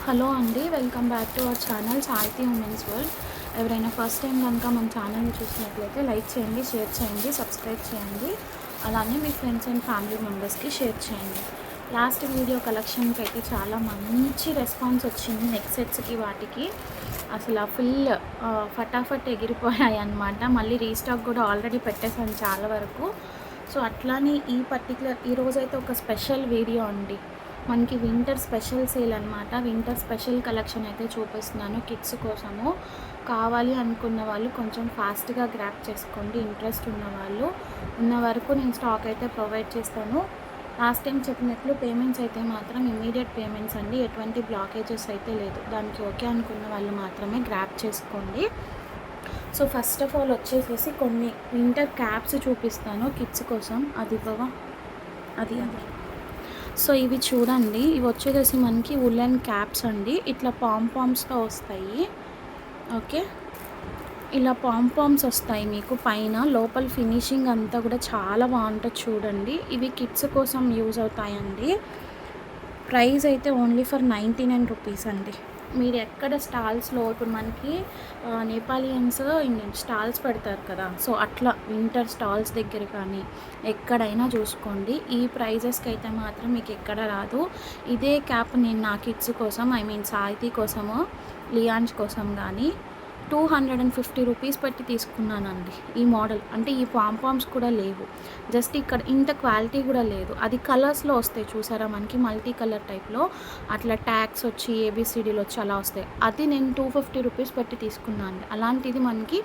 Hello అండి, welcome back to our channel సాహితీ women's world. ఎవరైనా ఫస్ట్ టైం కనుక మన ఛానల్ని చూసినట్లయితే లైక్ చేయండి, షేర్ చేయండి, సబ్స్క్రైబ్ చేయండి. అలానే మీ ఫ్రెండ్స్ అండ్ ఫ్యామిలీ మెంబర్స్కి షేర్ చేయండి. లాస్ట్ వీడియో కలెక్షన్కి అయితే చాలా మంచి రెస్పాన్స్ వచ్చింది. నెక్ సెట్స్కి వాటికి అసలు ఫుల్ ఫటాఫట్ ఎగిరిపోయాయి అన్నమాట. మళ్ళీ రీస్టాక్ కూడా ఆల్రెడీ పెట్టేసాను చాలా వరకు. సో అట్లానే ఈరోజైతే ఒక స్పెషల్ వీడియో అండి. మనకి వింటర్ స్పెషల్ సేల్ అనమాట. వింటర్ స్పెషల్ కలెక్షన్ అయితే చూపిస్తున్నాను కిడ్స్ కోసము. కావాలి అనుకున్న వాళ్ళు కొంచెం ఫాస్ట్గా గ్రాప్ చేసుకోండి. ఇంట్రెస్ట్ ఉన్న వరకు నేను స్టాక్ అయితే ప్రొవైడ్ చేస్తాను. లాస్ట్ టైం చెప్పినట్లు పేమెంట్స్ అయితే మాత్రం ఇమీడియట్ పేమెంట్స్ అండి. ఎటువంటి బ్లాకేజెస్ అయితే లేదు. దానికి ఓకే అనుకున్న వాళ్ళు మాత్రమే గ్రాప్ చేసుకోండి. సో ఫస్ట్ ఆఫ్ ఆల్ వచ్చేసేసి కొన్ని వింటర్ క్యాప్స్ చూపిస్తాను కిడ్స్ కోసం. అది సో ఇవి చూడండి, ఇవి వచ్చేసి మనకి వులెన్ క్యాప్స్ అండి. ఇట్లా పాంపామ్స్తో వస్తాయి. ఓకే, ఇలా పాంపామ్స్ వస్తాయి మీకు పైన. లోపల ఫినిషింగ్ అంతా కూడా చాలా బాగుంటుంది చూడండి. ఇవి కిడ్స్ కోసం యూజ్ అవుతాయండి. ప్రైస్ అయితే ఓన్లీ ఫర్ 99 రూపీస్ అండి. మీరు ఎక్కడ స్టాల్స్లో ఇప్పుడు మనకి నేపాలియన్స్ స్టాల్స్ పెడతారు కదా, సో అట్లా వింటర్ స్టాల్స్ దగ్గర కానీ ఎక్కడైనా చూసుకోండి. ఈ ప్రైజెస్కి అయితే మాత్రం మీకు ఎక్కడ రాదు. ఇదే క్యాప్ నేను నా కిడ్స్ కోసం, సాహితీ కోసము, లియాన్స్ కోసం కానీ 250 రూపీస్ పెట్టి తీసుకున్నానండి. ఈ మోడల్ అంటే ఈ పాంపామ్స్ కూడా లేవు, జస్ట్ ఇక్కడ ఇంత క్వాలిటీ కూడా లేదు. అది కలర్స్లో వస్తాయి చూసారా, మనకి మల్టీ కలర్ టైప్లో అట్లా ట్యాగ్స్ వచ్చి ఏబిసిడీలు వచ్చి అలా వస్తాయి. అది నేను 250 రూపీస్ పెట్టి తీసుకున్నాను. అలాంటిది మనకి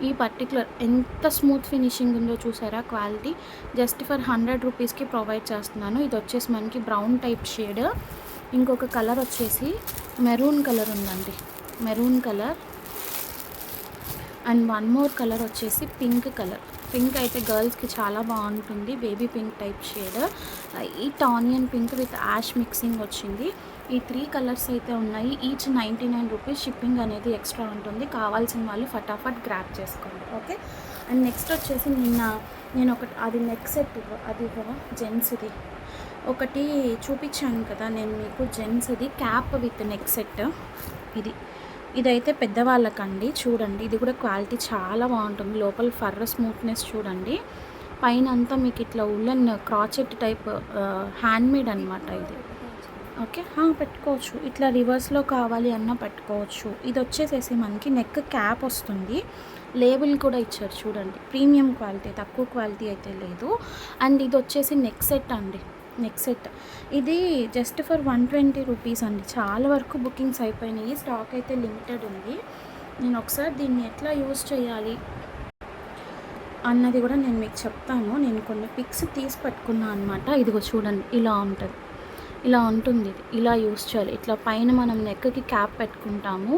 ఈ పర్టికులర్ ఎంత స్మూత్ ఫినిషింగ్ ఉందో చూసారా, క్వాలిటీ జస్ట్ ఫర్ 100 రూపీస్కి ప్రొవైడ్ చేస్తున్నాను. ఇది వచ్చేసి మనకి బ్రౌన్ టైప్ షేడ్. ఇంకొక కలర్ వచ్చేసి మెరూన్ కలర్ ఉందండి, maroon colour. And one more colour వచ్చేసి పింక్ కలర్. పింక్ అయితే గర్ల్స్కి చాలా బాగుంటుంది, baby pink type shade. Light onion pink with ash mixing వచ్చింది. ఈ 3 కలర్స్ అయితే ఉన్నాయి. Each 99 rupees. షిప్పింగ్ అనేది ఎక్స్ట్రా ఉంటుంది. కావాల్సిన వాళ్ళు ఫటాఫట్ గ్రాప్ చేసుకోండి. ఓకే, అండ్ నెక్స్ట్ వచ్చేసి నేను ఒకటి అది నెక్ సెట్ అది జెంట్స్ది ఒకటి చూపించాను కదా నేను మీకు, జెంట్స్ది క్యాప్ విత్ నెక్ సెట్. ఇదైతే పెద్దవాళ్ళకండి. చూడండి, ఇది కూడా క్వాలిటీ చాలా బాగుంటుంది. లోపల ఫర్ స్మూత్నెస్ చూడండి. పైన అంతా మీకు ఇట్లా ఉల్లెన్ క్రాచెట్ టైప్ హ్యాండ్మేడ్ అనమాట ఇది. ఓకే, పెట్టుకోవచ్చు. ఇట్లా రివర్స్లో కావాలి అన్నా పెట్టుకోవచ్చు. ఇది వచ్చేసేసి మనకి నెక్ క్యాప్ వస్తుంది. లేబుల్ కూడా ఇచ్చారు చూడండి. ప్రీమియం క్వాలిటీ, తక్కువ క్వాలిటీ అయితే లేదు. అండ్ ఇది వచ్చేసి నెక్ సెట్ అండి. నెక్ సెట్ ఇది జస్ట్ ఫర్ 120 రూపీస్ అండి. చాలా వరకు బుకింగ్స్ అయిపోయినాయి. స్టాక్ అయితే లిమిటెడ్ ఉంది. నేను ఒకసారి దీన్ని ఎట్లా యూజ్ చేయాలి అన్నది కూడా నేను మీకు చెప్తాను. నేను కొన్ని పిక్స్ తీసి పెట్టుకున్నాను అనమాట. ఇదిగో చూడండి, ఇలా ఉంటుంది. ఇలా యూజ్ చేయాలి. ఇట్లా పైన మనం నెక్కి క్యాప్ పెట్టుకుంటాము,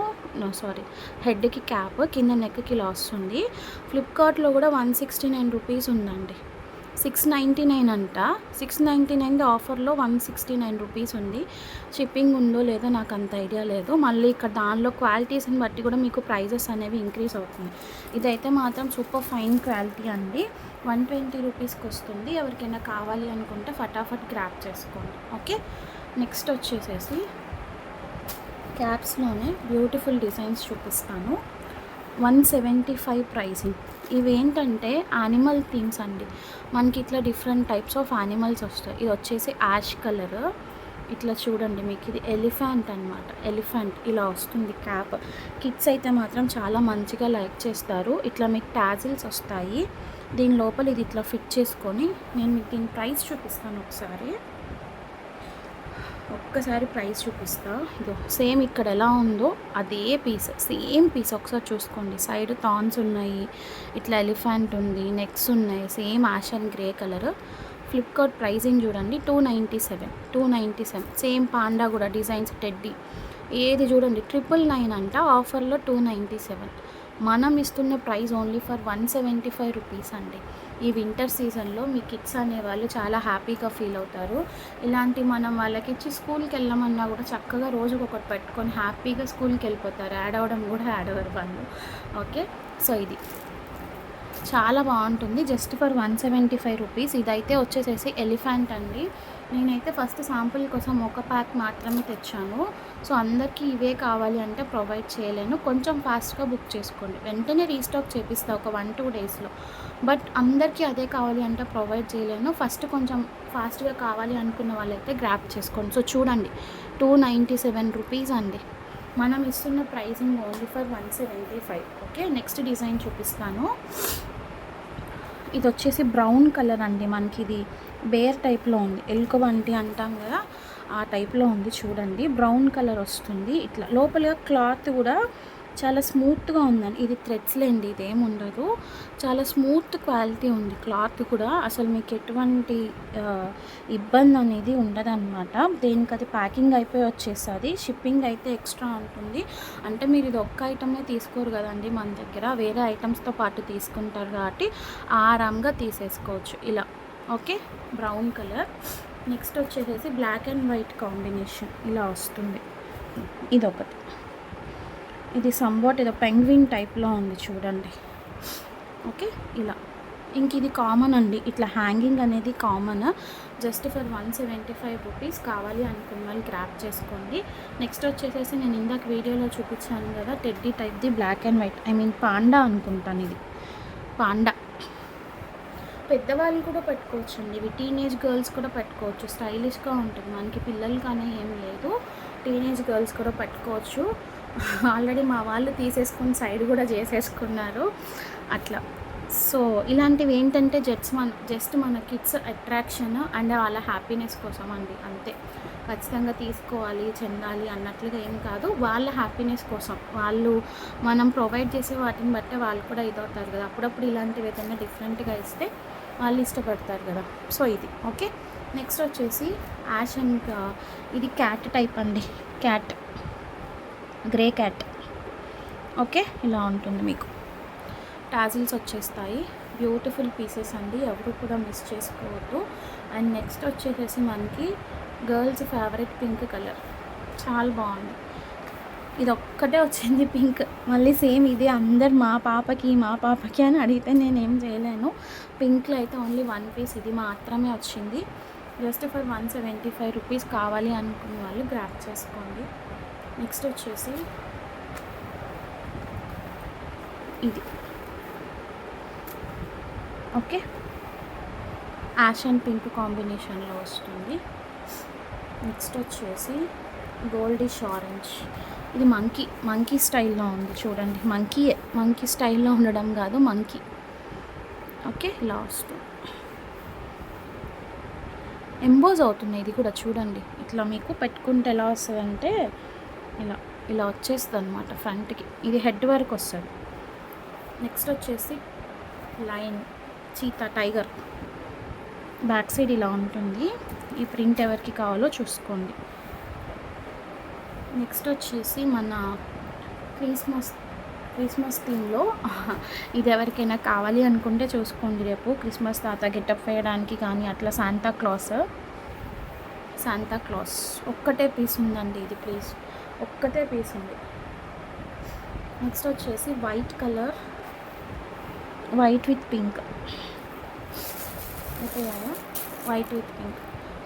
హెడ్కి క్యాప్, కింద నెక్కి ఇలా వస్తుంది. ఫ్లిప్కార్ట్లో కూడా 169 రూపీస్ ఉందండి. 699 అంట. 699 ఆఫర్లో 169 రూపీస్ ఉంది. షిప్పింగ్ ఉందో లేదో నాకు అంత ఐడియా లేదు. మళ్ళీ ఇక్కడ దానిలో క్వాలిటీస్ని బట్టి కూడా మీకు ప్రైజెస్ అనేవి ఇంక్రీజ్ అవుతుంది. ఇదైతే మాత్రం సూపర్ ఫైన్ క్వాలిటీ అండి. 120 రూపీస్కి వస్తుంది. ఎవరికైనా కావాలి అనుకుంటే ఫటాఫట్ గ్రాప్ చేసుకోండి. ఓకే, నెక్స్ట్ వచ్చేసేసి క్యాప్స్లోనే బ్యూటిఫుల్ డిజైన్స్ చూపిస్తాను. 175 ప్రైసింగ్. ఇవేంటంటే యానిమల్ థీమ్స్ అండి. మనకి ఇట్లా డిఫరెంట్ టైప్స్ ఆఫ్ యానిమల్స్ వస్తాయి. ఇది వచ్చేసి యాష్ కలర్. ఇట్లా చూడండి, మీకు ఇది ఎలిఫెంట్ అనమాట. ఎలిఫెంట్ ఇలా వస్తుంది క్యాప్. కిడ్స్ అయితే మాత్రం చాలా మంచిగా లైక్ చేస్తారు. ఇట్లా మీకు టాజిల్స్ వస్తాయి. దీని లోపల ఇది ఇట్లా ఫిట్ చేసుకొని నేను మీకు దీని ప్రైస్ చూపిస్తాను. ఒక్కసారి ప్రైస్ చూపిస్తా. ఇదో సేమ్ ఇక్కడ ఎలా ఉందో అదే పీస్, సేమ్ పీస్ ఒకసారి చూసుకోండి. సైడ్ థాన్స్ ఉన్నాయి, ఇట్లా ఎలిఫెంట్ ఉంది, నెక్స్ ఉన్నాయి, same ash and grey colour. Flipkart pricing చూడండి 297. సేమ్ పాండా కూడా డిజైన్స్, టెడ్డీ ఏది చూడండి 999 అంట. ఆఫర్లో 297. మనం ఇస్తున్న ప్రైస్ ఓన్లీ ఫర్ 175 రూపీస్ అండి. ఈ వింటర్ సీజన్లో మీ కిడ్స్ అనేవాళ్ళు చాలా హ్యాపీగా ఫీల్ అవుతారు. ఇలాంటి మనం వాళ్ళకి ఇచ్చి స్కూల్కి వెళ్ళమన్నా కూడా చక్కగా రోజుకు ఒకటి పెట్టుకొని హ్యాపీగా స్కూల్కి వెళ్ళిపోతారు. యాడ్ అవ్వడం కూడా యాడ్ అవ్వరు వాళ్ళు. ఓకే, సో ఇది చాలా బాగుంటుంది. Just for 175 rupees. ఇదైతే వచ్చేసేసి ఎలిఫెంట్ అండి. నేనైతే ఫస్ట్ శాంపుల్ కోసం ఒక ప్యాక్ మాత్రమే తెచ్చాను. సో అందరికీ ఇవే కావాలి అంటే ప్రొవైడ్ చేయలేను. కొంచెం ఫాస్ట్‌గా బుక్ చేసుకోండి. వెంటనే రీస్టాక్ చేపిస్తా ఒక 1, 2 డేస్‌లో. బట్ అందరికీ అదే కావాలి అంటే ప్రొవైడ్ చేయలేను. ఫస్ట్ కొంచెం ఫాస్ట్‌గా కావాలి అనుకున్న వాళ్ళైతే గ్రాబ్ చేసుకోండి. సో చూడండి, 297 రూపీస్ అండి. మనం ఇస్తున్న pricing only for 175. Okay, next design చూపిస్తాను. ఇది వచ్చేసి బ్రౌన్ కలర్ అండి. మనకి ఇది బేర్ టైప్లో ఉంది, ఎలుకబంటి అంటాం కదా, ఆ టైప్లో ఉంది. చూడండి, బ్రౌన్ కలర్ వస్తుంది. ఇట్లా లోపల క్లాత్ కూడా చాలా స్మూత్గా ఉందండి. ఇది థ్రెడ్స్ లేండి, ఇదేం ఉండదు. చాలా స్మూత్ క్వాలిటీ ఉంది క్లాత్ కూడా. అసలు మీకు ఎటువంటి ఇబ్బంది అనేది ఉండదన్నమాట. దేనికి అది ప్యాకింగ్ అయిపోయి వచ్చేస్తుంది. షిప్పింగ్ అయితే ఎక్స్ట్రా ఉంటుంది. అంటే మీరు ఇది ఒక్క ఐటమే తీసుకోరు కదండి, మన దగ్గర వేరే ఐటమ్స్తో పాటు తీసుకుంటారు కాబట్టి ఆరాంగా తీసేసుకోవచ్చు ఇలా. Okay, brown colour. నెక్స్ట్ వచ్చేసేసి బ్లాక్ అండ్ వైట్ కాంబినేషన్ ఇలా వస్తుంది. ఇదొకటి. ఇది సంవాట్ ఏదో పెంగ్విన్ టైప్లో ఉంది చూడండి. ఓకే, ఇలా. ఇంక ఇది కామన్ అండి, ఇట్లా హ్యాంగింగ్ అనేది కామన్. Just for 175 rupees. కావాలి అనుకున్న వాళ్ళు గ్రాప్ చేసుకోండి. నెక్స్ట్ వచ్చేసేసి నేను ఇందాక వీడియోలో చూపించాను కదా, టెడ్డీ టైప్ది black and white, I mean panda అనుకుంటాను. ఇది పాండా. పెద్దవాళ్ళు కూడా పెట్టుకోవచ్చు అండి. ఇవి టీనేజ్ గర్ల్స్ కూడా పెట్టుకోవచ్చు. స్టైలిష్గా ఉంటుంది. మనకి పిల్లలు కానీ ఏం లేదు, టీనేజ్ గర్ల్స్ కూడా పెట్టుకోవచ్చు. ఆల్రెడీ మా వాళ్ళు తీసేసుకుని సైడ్ కూడా చేసేసుకున్నారు అట్లా. సో ఇలాంటివి ఏంటంటే జస్ట్ మన కిడ్స్ అట్రాక్షన్ అండ్ వాళ్ళ హ్యాపీనెస్ కోసం అండి, అంతే. ఖచ్చితంగా తీసుకోవాలి, చెందాలి అన్నట్లుగా ఏం కాదు. వాళ్ళ హ్యాపీనెస్ కోసం వాళ్ళు మనం ప్రొవైడ్ చేసే వాటిని బట్టే వాళ్ళు కూడా ఇదవుతారు కదా. అప్పుడప్పుడు ఇలాంటివి ఏదైనా డిఫరెంట్గా ఇస్తే వాళ్ళు ఇష్టపడతారు కదా. సో ఇది ఓకే. నెక్స్ట్ వచ్చేసి యాష్ అండ్ ఇది క్యాట్ టైప్ అండి, క్యాట్, గ్రే క్యాట్. ఓకే, ఇలా ఉంటుంది. మీకు టాజిల్స్ వచ్చేస్తాయి. బ్యూటిఫుల్ పీసెస్ అండి, ఎవరు కూడా మిస్ చేసుకోవద్దు. అండ్ నెక్స్ట్ వచ్చేసేసి మనకి గర్ల్స్ ఫేవరెట్ పింక్ కలర్, చాలా బాగుంది. ఇది ఒక్కటే వచ్చింది పింక్. మళ్ళీ సేమ్ ఇది అందరు మా పాపకి అని అడిగితే నేనేం చేయలేను. పింక్లో అయితే ఓన్లీ 1 పీస్ ఇది మాత్రమే వచ్చింది. Just for 175 rupees. కావాలి అనుకున్న వాళ్ళు గ్రాప్ చేసుకోండి. నెక్స్ట్ వచ్చేసి ఇది ఓకే, యాష్ అండ్ పింక్ కాంబినేషన్లో వస్తుంది. నెక్స్ట్ వచ్చేసి గోల్డిష్ ఆరెంజ్. ఇది మంకీ స్టైల్లో ఉంది చూడండి. మంకీ స్టైల్లో ఉండడం కాదు, మంకీ. ఓకే, ఇలా వస్తుంది. ఎంబోజ్ అవుతుంది ఇది కూడా చూడండి. ఇట్లా మీకు పెట్టుకుంటే ఎలా వస్తుందంటే ఇలా వచ్చేస్తుంది అనమాట ఫ్రంట్కి. ఇది హెడ్ వరకు వస్తుంది. నెక్స్ట్ వచ్చేసి line cheetah tiger. Back side ఇలా ఉంటుంది. ఈ ప్రింట్ ఎవరికి కావాలో చూసుకోండి. నెక్స్ట్ వచ్చేసి మన క్రిస్మస్ థీమ్లో ఇది ఎవరికైనా కావాలి అనుకుంటే చూసుకోండి. రేపు క్రిస్మస్ తాత గెటప్ వేయడానికి కానీ అట్లా శాంతా క్లాస్ ఒక్కటే పీస్ ఉందండి. ఇది ప్లీజ్ ఒక్కటే పీస్ ఉంది. నెక్స్ట్ వచ్చేసి white colour, white with pink. Okay కదా, వైట్ విత్ పింక్.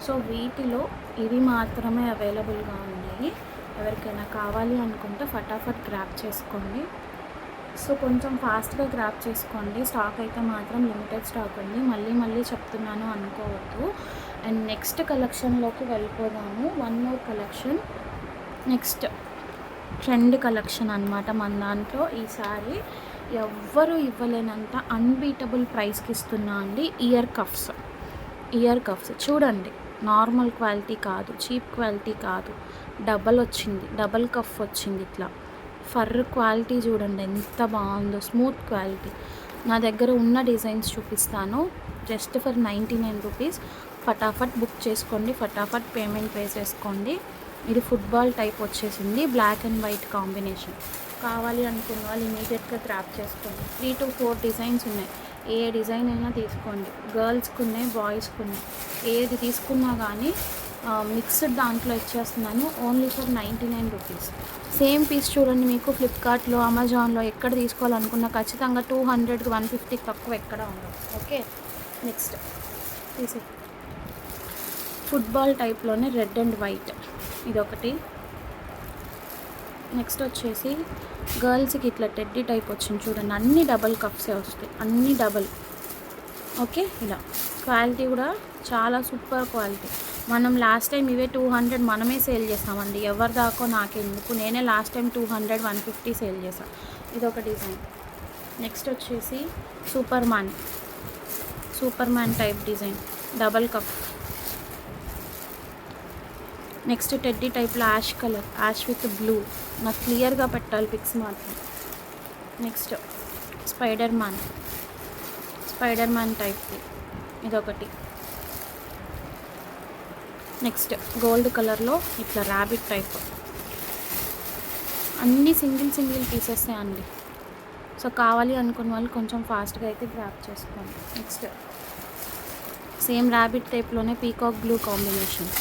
సో వీటిలో ఇవి మాత్రమే అవైలబుల్గా ఉన్నాయి. ఎవరికైనా కావాలి అనుకుంటే ఫటాఫట్ గ్రాప్ చేసుకోండి. సో కొంచెం ఫాస్ట్గా గ్రాప్ చేసుకోండి. స్టాక్ అయితే మాత్రం లిమిటెడ్ స్టాక్ ఉంది, మళ్ళీ చెప్తున్నాను అనుకోవద్దు. అండ్ నెక్స్ట్ కలెక్షన్లోకి వెళ్ళిపోదాము. One more collection. Next trend collection అనమాట మన దాంట్లో. ఈసారి ఎవ్వరూ ఇవ్వలేనంత అన్బీటబుల్ ప్రైస్కి ఇస్తున్నా అండి. ఇయర్ కఫ్స్ చూడండి. నార్మల్ క్వాలిటీ కాదు, చీప్ క్వాలిటీ కాదు, డబల్ కఫ్ వచ్చింది. ఇట్లా ఫర్ క్వాలిటీ చూడండి ఎంత బాగుందో, స్మూత్ క్వాలిటీ. నా దగ్గర ఉన్న డిజైన్స్ చూపిస్తాను. Just for 99 rupees. ఫటాఫట్ బుక్ చేసుకోండి, ఫటాఫట్ పేమెంట్ పే చేసుకోండి. ఇది ఫుట్బాల్ టైప్ వచ్చేసింది, బ్లాక్ అండ్ వైట్ కాంబినేషన్. కావాలి అనుకున్న వాళ్ళు ఇమీడియట్గా గ్రాప్ చేసుకోండి. 3 to 4 డిజైన్స్ ఉన్నాయి. ఏ డిజైన్ అయినా తీసుకోండి. గర్ల్స్కి ఉన్నాయి, బాయ్స్కి ఉన్నాయి. ఏది తీసుకున్నా కానీ మిక్స్డ్ దాంట్లో ఇచ్చేస్తున్నాను. Only for 99 rupees. Same piece చూడండి. మీకు ఫ్లిప్కార్ట్లో, అమెజాన్లో ఎక్కడ తీసుకోవాలనుకున్నా ఖచ్చితంగా 200కి 150కి తక్కువ ఎక్కడ ఉండదు. ఓకే, నెక్స్ట్ ఫుట్బాల్ టైప్లోనే రెడ్ అండ్ వైట్ ఇదొకటి. నెక్స్ట్ వచ్చేసి గర్ల్స్కి ఇట్లా టెడ్డీ టైప్ వచ్చింది చూడండి, అన్ని డబల్ కప్సే వస్తాయి, అన్ని డబల్. ఓకే, ఇలా క్వాలిటీ కూడా చాలా సూపర్ క్వాలిటీ. మనం లాస్ట్ టైం ఇవే 200 మనమే సేల్ చేసామండి, ఎవరి దాకో నాకెందుకు, నేనే లాస్ట్ టైం 200 150 సేల్ చేసాను. ఇదొక డిజైన్. నెక్స్ట్ వచ్చేసి superman type design double cup. Next teddy టైప్లో ash colour, ash with blue, నాకు క్లియర్గా పెట్టాలి పిక్స్ మాత్రం. నెక్స్ట్ స్పైడర్ మ్యాన్ టైప్ది ఇదొకటి. నెక్స్ట్ గోల్డ్ కలర్లో ఇట్లా ర్యాబిట్ టైప్, అన్నీ సింగిల్ పీసెసే అండి. సో కావాలి అనుకున్న వాళ్ళు కొంచెం ఫాస్ట్గా అయితే గ్రాప్ చేసుకోండి. నెక్స్ట్ సేమ్ ర్యాబిట్ టైప్లోనే పీకాక్ బ్లూ కాంబినేషన్,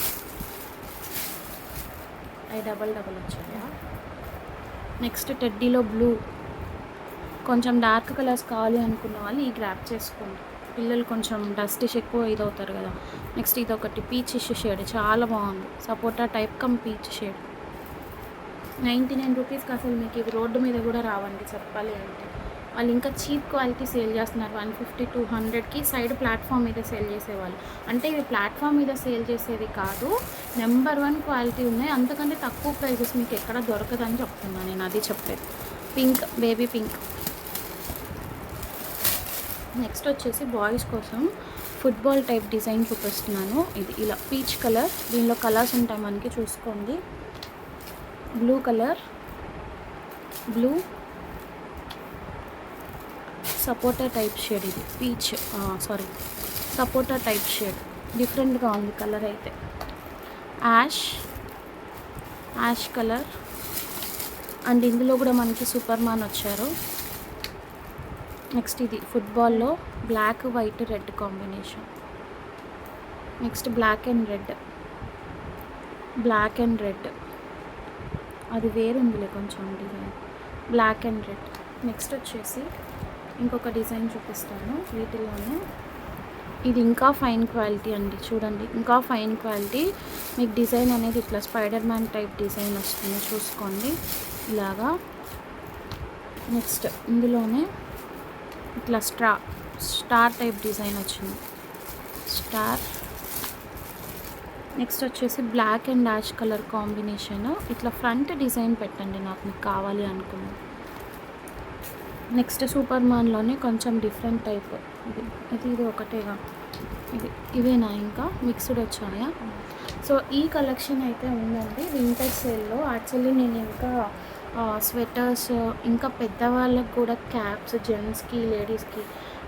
అవి డబల్ వచ్చాయా. నెక్స్ట్ టెడ్డీలో బ్లూ, కొంచెం డార్క్ కలర్స్ కావాలి అనుకున్న వాళ్ళు ఈ గ్రాప్ చేసుకోండి, పిల్లలు కొంచెం డస్టిష్ ఎక్కువ ఇదవుతారు కదా. నెక్స్ట్ ఇదొకటి పీచిష్ షేడ్, చాలా బాగుంది, సపోటా టైప్ కమ్ పీచ్ షేడ్. 99 రూపీస్కి అసలు మీకు ఇవి రోడ్డు మీద కూడా రావండి చెప్పాలి అంటే. వాళ్ళు ఇంకా చీప్ క్వాలిటీ సేల్ చేస్తున్నారు 150 200కి, సైడ్ ప్లాట్ఫామ్ మీద సేల్ చేసేవాళ్ళు. అంటే ఇవి ప్లాట్ఫామ్ మీద సేల్ చేసేవి కాదు, నెంబర్ 1 క్వాలిటీ ఉన్నాయి, అంతకంటే తక్కువ ప్రైజెస్ మీకు ఎక్కడ దొరకదని చెప్తున్నాను నేను, అది చెప్పేది. Pink, baby pink. నెక్స్ట్ వచ్చేసి బాయ్స్ కోసం ఫుట్బాల్ టైప్ డిజైన్ చూపిస్తున్నాను. ఇది ఇలా పీచ్ కలర్, దీనిలో కలర్స్ ఉంటాయి మనకి చూసుకోండి. బ్లూ కలర్, బ్లూ సపోటా టైప్ షేడ్, ఇది పీచ్ సపోటా టైప్ షేడ్, డిఫరెంట్గా ఉంది కలర్ అయితే. యాష్ కలర్, అండ్ ఇందులో కూడా మనకి సూపర్ మ్యాన్ వచ్చారు. నెక్స్ట్ ఇది ఫుట్బాల్లో black white red combination. Next black and red, అది వేరుందిలే కొంచెం design, black and red. Next వచ్చేసి ఇంకొక డిజైన్ చూపిస్తాను వీటిలోనే, ఇది ఇంకా ఫైన్ క్వాలిటీ అండి, చూడండి ఇంకా ఫైన్ క్వాలిటీ. మీకు డిజైన్ అనేది ఇట్లా స్పైడర్ మ్యాన్ టైప్ డిజైన్ వస్తుంది చూసుకోండి ఇలాగా. నెక్స్ట్ ఇందులోనే ఇట్లా స్టార్ టైప్ డిజైన్ వచ్చింది, స్టార్. నెక్స్ట్ వచ్చేసి black and ash colour combination, ఇట్లా ఫ్రంట్ డిజైన్ పెట్టండి నాకు మీకు కావాలి అనుకున్నాను. నెక్స్ట్ సూపర్ మ్యాన్లోనే కొంచెం డిఫరెంట్ టైప్, ఇది ఒకటేగా, ఇవేనా ఇంకా మిక్స్డ్ వచ్చాయా. సో ఈ కలెక్షన్ అయితే ఉందండి వింటర్ సేల్లో. యాక్చువల్లీ నేను ఇంకా స్వెటర్స్, ఇంకా పెద్దవాళ్ళకి కూడా క్యాప్స్, జెంట్స్కి లేడీస్కి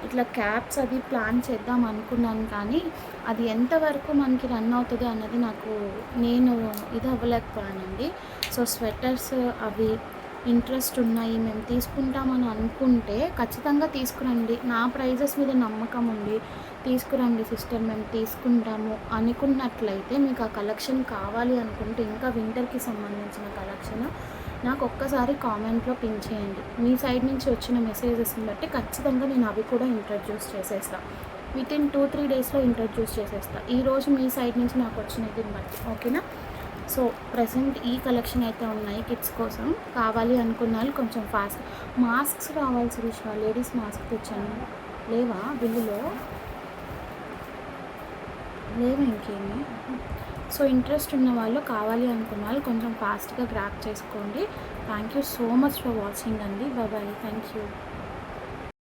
ఇట్లా క్యాప్స్ అది ప్లాన్ చేద్దాం అనుకున్నాను, కానీ అది ఎంతవరకు మనకి రన్ అవుతుంది అన్నది నేను ఇది అవ్వలేకపోయానండి. సో స్వెటర్స్ అవి ఇంట్రెస్ట్ ఉన్నాయి, మేము తీసుకుంటామని అనుకుంటే ఖచ్చితంగా తీసుకురండి, నా ప్రైజెస్ మీద నమ్మకం ఉంది, తీసుకురండి సిస్టర్ మేము తీసుకుంటాము అనుకున్నట్లయితే, మీకు ఆ కలెక్షన్ కావాలి అనుకుంటే ఇంకా వింటర్కి సంబంధించిన కలెక్షన్ నాకు ఒక్కసారి కామెంట్లో పిన్ చేయండి. మీ సైడ్ నుంచి వచ్చిన మెసేజెస్ని బట్టి ఖచ్చితంగా నేను అవి కూడా ఇంట్రడ్యూస్ చేసేస్తాను, వితిన్ 2-3 డేస్లో ఇంట్రడ్యూస్ చేసేస్తాను, ఈరోజు మీ సైడ్ నుంచి నాకు వచ్చినది బట్టి. ఓకేనా. సో ప్రజెంట్ ఈ కలెక్షన్ అయితే ఉన్నాయి కిడ్స్ కోసం, కావాలి అనుకున్న వాళ్ళు కొంచెం ఫాస్ట్. మాస్క్స్ రావాల్సి విషయం, లేడీస్ మాస్క్ తెచ్చాను, లేవా బిల్లులో, లేవా ఇంకేమి. సో ఇంట్రెస్ట్ ఉన్న వాళ్ళు, కావాలి అనుకున్న వాళ్ళు కొంచెం ఫాస్ట్గా గ్రాప్ చేసుకోండి. Thank you so much for watching అండి, బాయ్, థ్యాంక్ యూ.